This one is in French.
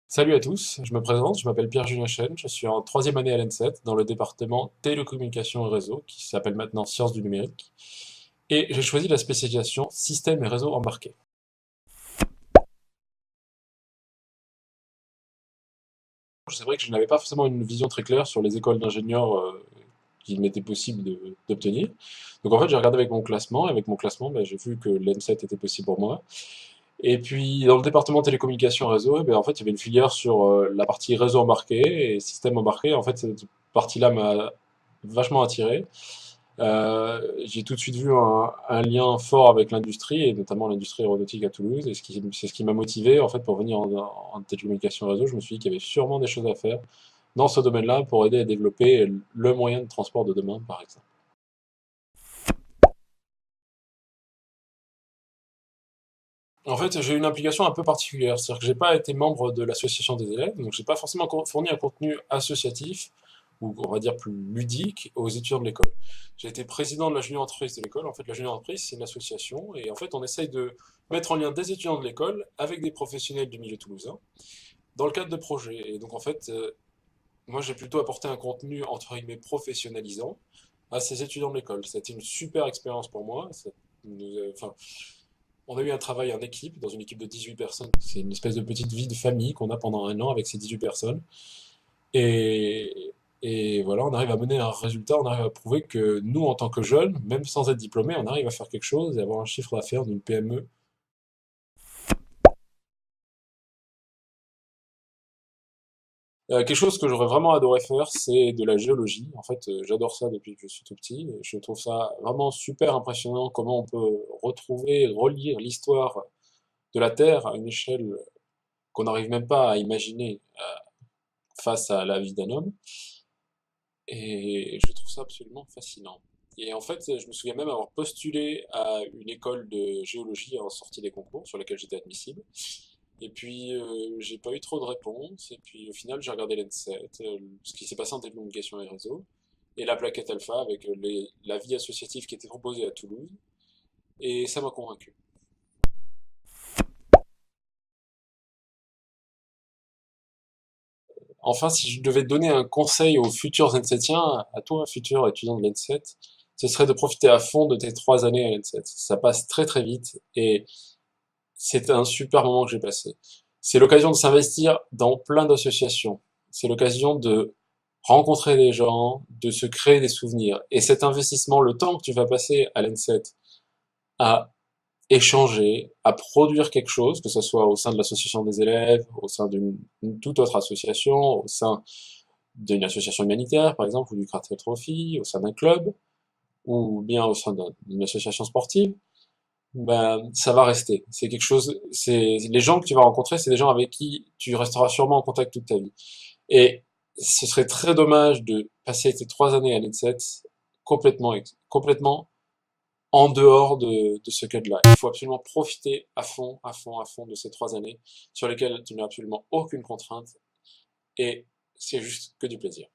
Salut à tous, je me présente, je m'appelle Pierre-Julien Chêne, je suis en troisième année à l'ENSET dans le département télécommunications et réseaux qui s'appelle maintenant Sciences du numérique et j'ai choisi la spécialisation système et réseaux embarqués. C'est vrai que je n'avais pas forcément une vision très claire sur les écoles d'ingénieurs qu'il m'était possible d'obtenir. Donc en fait j'ai regardé avec mon classement et avec mon classement j'ai vu que l'ENSET était possible pour moi. Et puis dans le département télécommunications et réseaux, en fait il y avait une filière sur la partie réseau embarqué et système embarqué. En fait cette partie-là m'a vachement attiré. J'ai tout de suite vu un lien fort avec l'industrie, et notamment l'industrie aéronautique à Toulouse, et c'est ce qui m'a motivé en fait pour venir en télécommunication réseau. Je me suis dit qu'il y avait sûrement des choses à faire dans ce domaine-là pour aider à développer le moyen de transport de demain, par exemple. En fait, j'ai une implication un peu particulière, c'est-à-dire que j'ai pas été membre de l'association des élèves, donc j'ai pas forcément fourni un contenu associatif, ou on va dire plus ludique, aux étudiants de l'école. J'ai été président de la junior entreprise de l'école. En fait, la junior entreprise, c'est une association, et en fait, on essaye de mettre en lien des étudiants de l'école avec des professionnels du milieu toulousain, dans le cadre de projets. Et donc, en fait, moi, j'ai plutôt apporté un contenu, entre guillemets, professionnalisant à ces étudiants de l'école. C'était une super expérience pour moi. Enfin, on a eu un travail en équipe, dans une équipe de 18 personnes. C'est une espèce de petite vie de famille qu'on a pendant un an avec ces 18 personnes. Et, et voilà, on arrive à mener un résultat, on arrive à prouver que nous, en tant que jeunes, même sans être diplômés, on arrive à faire quelque chose et avoir un chiffre d'affaires d'une PME. Quelque chose que j'aurais vraiment adoré faire, c'est de la géologie. En fait, j'adore ça depuis que je suis tout petit. Et je trouve ça vraiment super impressionnant comment on peut retrouver, relire l'histoire de la Terre à une échelle qu'on n'arrive même pas à imaginer face à la vie d'un homme. Et je trouve ça absolument fascinant. Et en fait, je me souviens même avoir postulé à une école de géologie en sortie des concours sur laquelle j'étais admissible. Et puis, j'ai pas eu trop de réponses. Et puis, au final, j'ai regardé l'ENSET, ce qui s'est passé en télécommunication et réseau, et la plaquette alpha avec la vie associative qui était proposée à Toulouse. Et ça m'a convaincu. Enfin, si je devais donner un conseil aux futurs ENSETiens, à toi, futur étudiant de l'ENSET, ce serait de profiter à fond de tes 3 années à l'ENSET. Ça passe très très vite et c'est un super moment que j'ai passé. C'est l'occasion de s'investir dans plein d'associations. C'est l'occasion de rencontrer des gens, de se créer des souvenirs. Et cet investissement, le temps que tu vas passer à l'ENSET à échanger, à produire quelque chose, que ce soit au sein de l'association des élèves, au sein d'une toute autre association, au sein d'une association humanitaire, par exemple, ou du Cartel Trophy, au sein d'un club, ou bien au sein d'une association sportive, ben, ça va rester. C'est quelque chose, c'est, les gens que tu vas rencontrer, c'est des gens avec qui tu resteras sûrement en contact toute ta vie. Et ce serait très dommage de passer ces 3 années à l'ENSET complètement en dehors de ce cadre-là. Il faut absolument profiter à fond, à fond, à fond de ces 3 années sur lesquelles tu n'as absolument aucune contrainte et c'est juste que du plaisir.